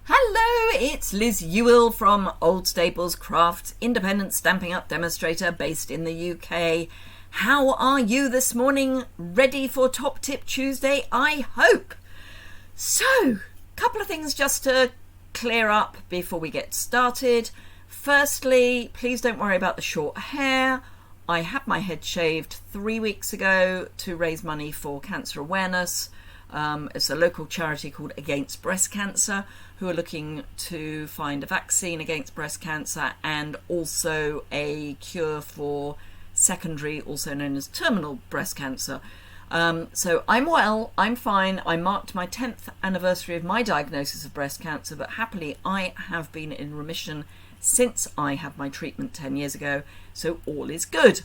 Hello, it's Liz Yuille from Old Staples Crafts, independent Stampin' Up! Demonstrator based in the UK. How are you this morning? Ready for Top Tip Tuesday, I hope? So, a couple of things just to clear up before we get started. Firstly, please don't worry about the short hair. I had my head shaved 3 weeks ago to raise money for cancer awareness. It's a local charity called Against Breast Cancer, who are looking to find a vaccine against breast cancer and also a cure for secondary, also known as terminal breast cancer. So I'm well, I'm fine. I marked my 10th anniversary of my diagnosis of breast cancer, but happily I have been in remission since I had my treatment 10 years ago, so all is good.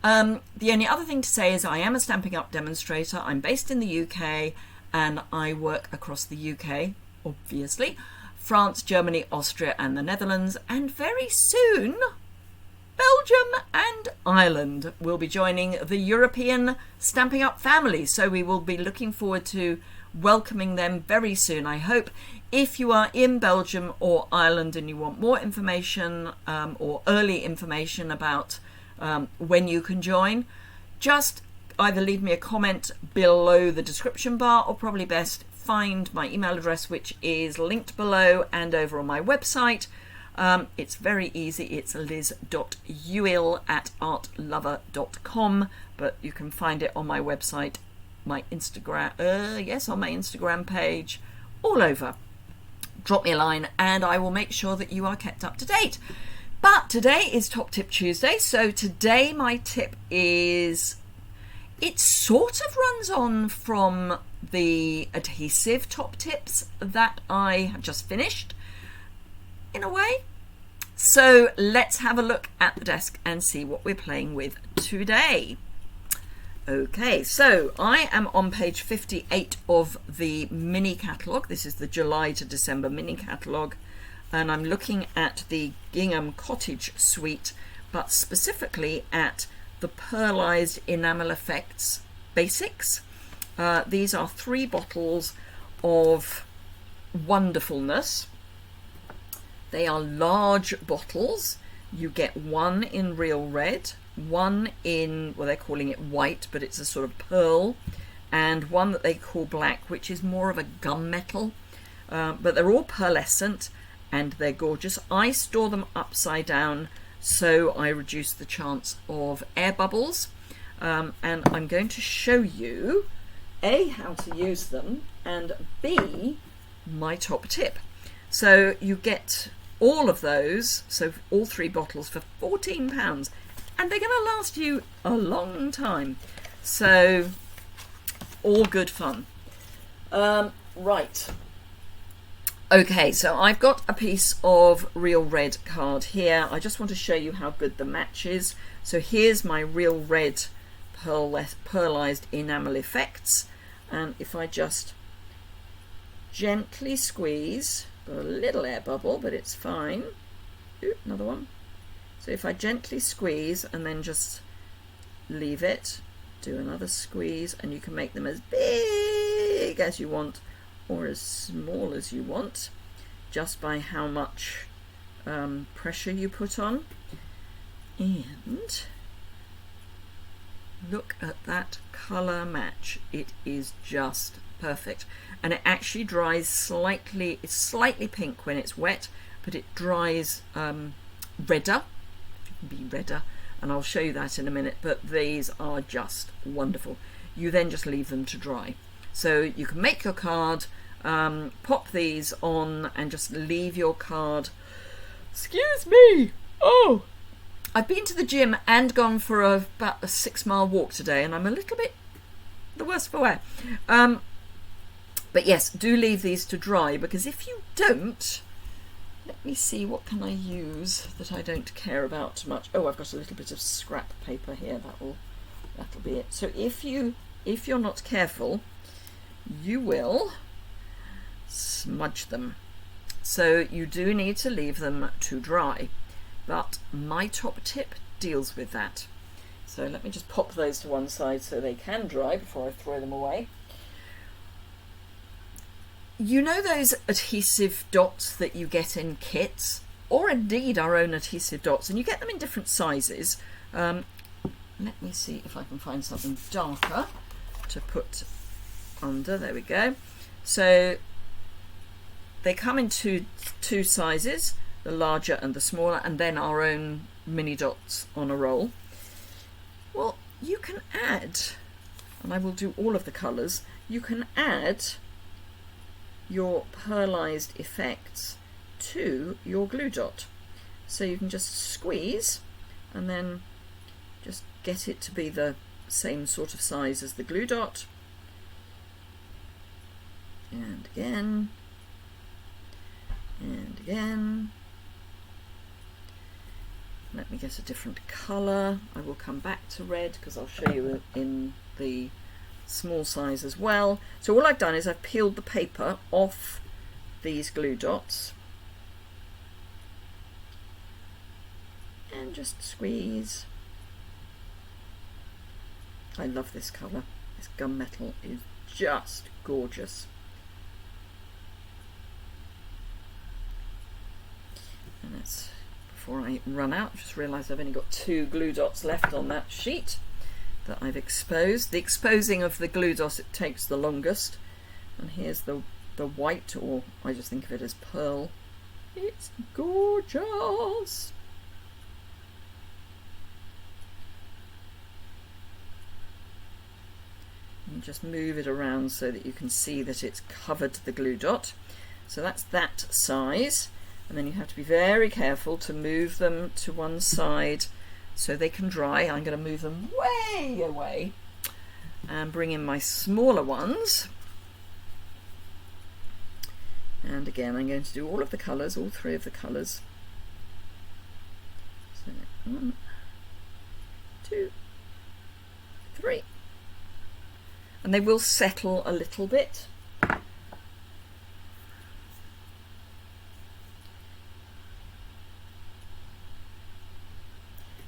The only other thing to say is I am a Stampin' Up! Demonstrator. I'm based in the UK and I work across the UK, obviously, France, Germany, Austria and the Netherlands, and very soon Belgium and Ireland will be joining the European Stampin' Up! Family, so we will be looking forward to welcoming them very soon, I hope. If you are in Belgium or Ireland and you want more information or early information about when you can join, just either leave me a comment below the description bar, or probably best find my email address, which is linked below and over on my website. It's very easy. It's liz.yuille@artlover.com, but you can find it on my website, my Instagram, on my Instagram page, all over. Drop me a line and I will make sure that you are kept up to date. But today is Top Tip Tuesday, so today my tip is, it sort of runs on from the adhesive top tips that I have just finished, in a way. So let's have a look at the desk and see what we're playing with today. Okay, so I am on page 58 of the mini catalogue. This is the July to December mini catalogue, and I'm looking at the Gingham Cottage suite, but specifically at the Pearlized Enamel Effects Basics. These are 3 bottles of wonderfulness. They are large bottles. You get one in real red, one in, well, they're calling it white, but it's a sort of pearl, and one that they call black, which is more of a gunmetal. But they're all pearlescent and they're gorgeous. I store them upside down so I reduce the chance of air bubbles. And I'm going to show you A, how to use them, and B, my top tip. So you get all of those, so all 3 bottles for £14, and they're going to last you a long time. So all good fun. Right. Okay, so I've got a piece of real red card here. I just want to show you how good the match is. So here's my real red Pearlized Enamel Effects, and if I just gently squeeze, got a little air bubble, but it's fine. Ooh, another one. So if I gently squeeze and then just leave it, do another squeeze, and you can make them as big as you want or as small as you want, just by how much pressure you put on. And look at that colour match. It is just perfect, and it actually dries slightly, it's slightly pink when it's wet, but it dries redder, if it can be redder, and I'll show you that in a minute. But these are just wonderful. You then just leave them to dry, so you can make your card, pop these on and just leave your card. Excuse me, oh, I've been to the gym and gone for about a 6-mile walk today, and I'm a little bit the worse for wear. But yes, do leave these to dry, because if you don't, let me see, what can I use that I don't care about too much? Oh, I've got a little bit of scrap paper here. That'll be it. So if you're not careful, you will smudge them. So you do need to leave them to dry. But my top tip deals with that. So let me just pop those to one side so they can dry before I throw them away. You know those adhesive dots that you get in kits, or indeed our own adhesive dots, and you get them in different sizes. Let me see if I can find something darker to put under. There we go. So they come in two sizes, the larger and the smaller, and then our own mini dots on a roll. Well, you can add, and I will do all of the colours, you can add your pearlized effects to your glue dot. So you can just squeeze and then just get it to be the same sort of size as the glue dot. And again. And again. Let me get a different colour. I will come back to red because I'll show you in the small size as well. So all I've done is I've peeled the paper off these glue dots and just squeeze. I love this colour. This gunmetal is just gorgeous. And that's, before I run out, just realised I've only got 2 glue dots left on that sheet that I've exposed. The exposing of the glue dot, it takes the longest. And here's the white, or I just think of it as pearl. It's gorgeous. And just move it around so that you can see that it's covered the glue dot. So that's that size. And then you have to be very careful to move them to one side so they can dry. I'm going to move them way away and bring in my smaller ones. And again, I'm going to do all of the colours, all 3 of the colours. So 1, 2, 3. And they will settle a little bit.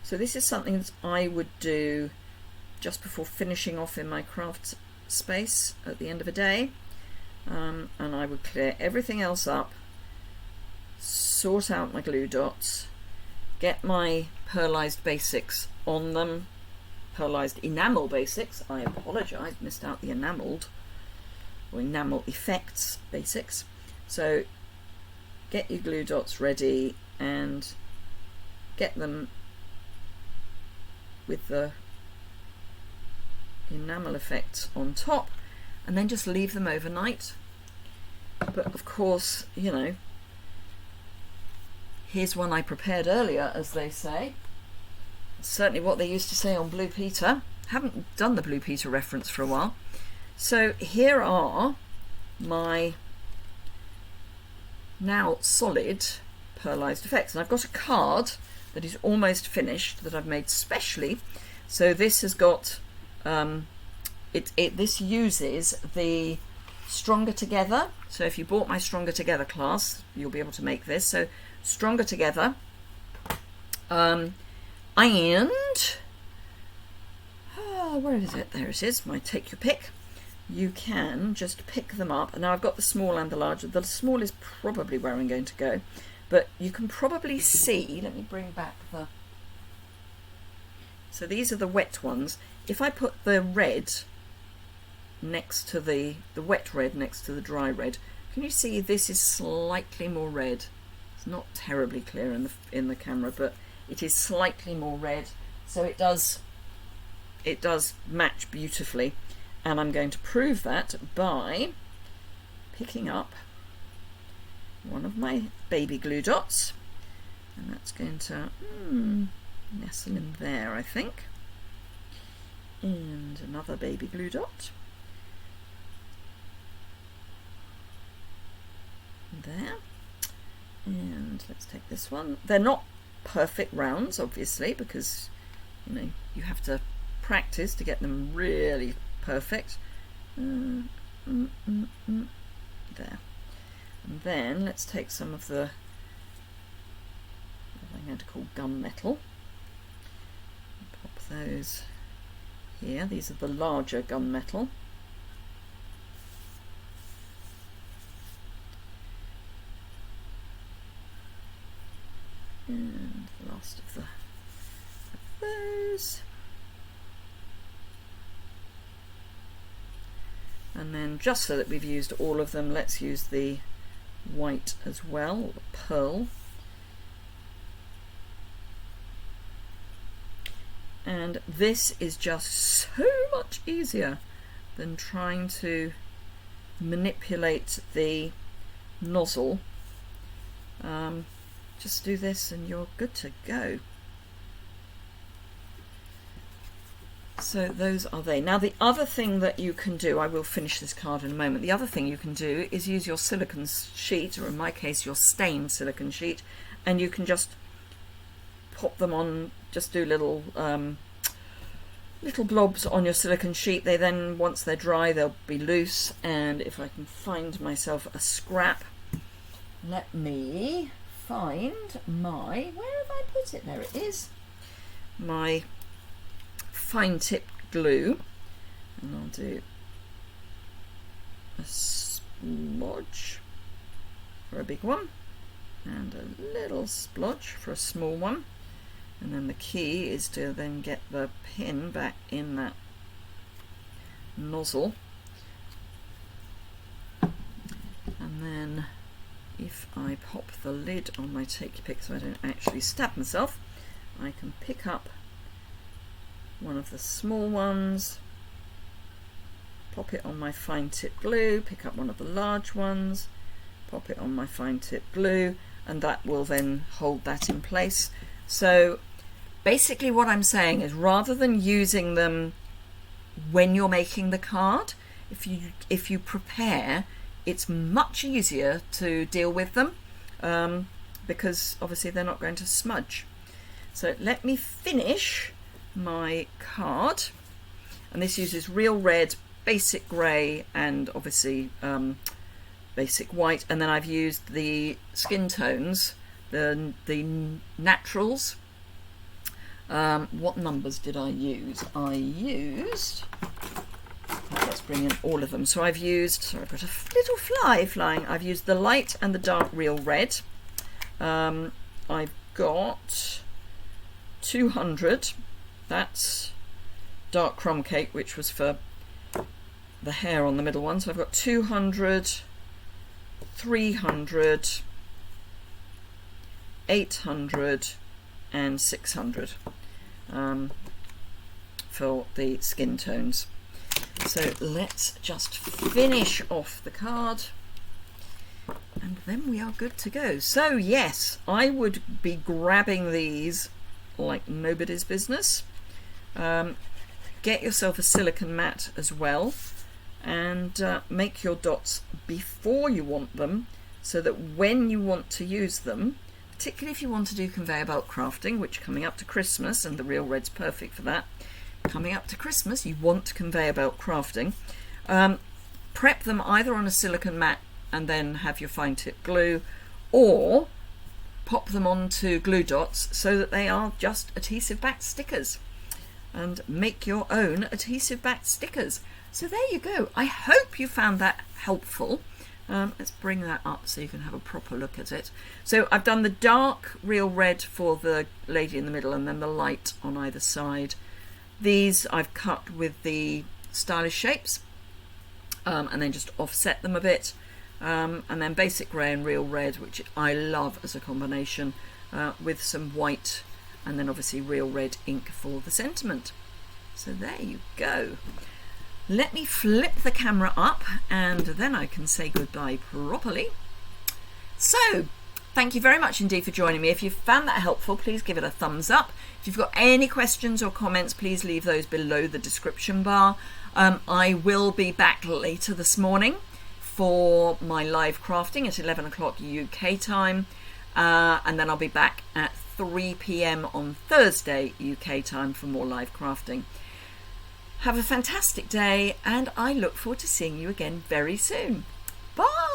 So this is something that I would do just before finishing off in my craft space at the end of a day. And I would clear everything else up, sort out my glue dots, get my Pearlized Basics on them, Pearlized Enamel Basics, I apologise, missed out the enamelled, or Enamel Effects Basics. So get your glue dots ready and get them with the enamel effects on top, and then just leave them overnight. But of course, you know, here's one I prepared earlier, as they say. It's certainly what they used to say on Blue Peter. Haven't done the Blue Peter reference for a while. So here are my now solid pearlized effects, and I've got a card that is almost finished that I've made specially. So this has got this uses the Stronger Together. So if you bought my Stronger Together class, you'll be able to make this. So Stronger Together, and where is it? There it is. My take your pick. You can just pick them up. Now I've got the small and the large. The small is probably where I'm going to go, but you can probably see, let me bring back the, so these are the wet ones. If I put the red next to the wet red next to the dry red, can you see this is slightly more red? It's not terribly clear in the camera, but it is slightly more red, so it does match beautifully. And I'm going to prove that by picking up one of my baby glue dots, and that's going to nestle in there, I think, and another baby glue dot there, and let's take this one. They're not perfect rounds, obviously, because you know you have to practice to get them really perfect. There. And then let's take some of the, what I'm going to call gunmetal, pop those here. These are the larger gunmetal. rest of those. And then just so that we've used all of them, let's use the white as well, the pearl. And this is just so much easier than trying to manipulate the nozzle. Just do this and you're good to go. So those are they. Now the other thing that you can do, I will finish this card in a moment, the other thing you can do is use your silicone sheet, or in my case your stained silicone sheet, and you can just pop them on, just do little little blobs on your silicone sheet. They then, once they're dry, they'll be loose. And if I can find myself a scrap, let me find my, where have I put it? There it is, my fine tip glue, and I'll do a splodge for a big one and a little splodge for a small one. And then the key is to then get the pin back in that nozzle. And then if I pop the lid on my Take Your Pick so I don't actually stab myself, I can pick up one of the small ones, pop it on my fine tip glue, pick up one of the large ones, pop it on my fine tip glue, and that will then hold that in place. So basically what I'm saying is, rather than using them when you're making the card, if you prepare, it's much easier to deal with them, because obviously they're not going to smudge. So let me finish my card, and this uses real red, basic grey, and obviously basic white, and then I've used the skin tones, the naturals. What numbers did I use? I used, let's bring in all of them. So I've used, sorry, I've got a little fly flying. I've used the light and the dark real red. I've got 200, that's dark crumb cake, which was for the hair on the middle one. So I've got 200, 300, 800 and 600 for the skin tones. So let's just finish off the card and then we are good to go. So yes, I would be grabbing these like nobody's business. Get yourself a silicone mat as well, and make your dots before you want them, so that when you want to use them, particularly if you want to do conveyor belt crafting, which coming up to Christmas, and the real red's perfect for that, coming up to Christmas you want conveyor belt crafting, prep them either on a silicone mat and then have your fine tip glue, or pop them onto glue dots so that they are just adhesive backed stickers, and make your own adhesive backed stickers. So there you go. I hope you found that helpful. Let's bring that up so you can have a proper look at it. So I've done the dark real red for the lady in the middle and then the light on either side. These I've cut with the stylish shapes, and then just offset them a bit. And then basic grey and real red, which I love as a combination, with some white, and then obviously real red ink for the sentiment. So there you go. Let me flip the camera up and then I can say goodbye properly. So thank you very much indeed for joining me. If you found that helpful, please give it a thumbs up. If you've got any questions or comments, please leave those below the description bar. I will be back later this morning for my live crafting at 11 o'clock UK time, and then I'll be back at 3 p.m. on Thursday UK time for more live crafting. Have a fantastic day, and I look forward to seeing you again very soon. Bye!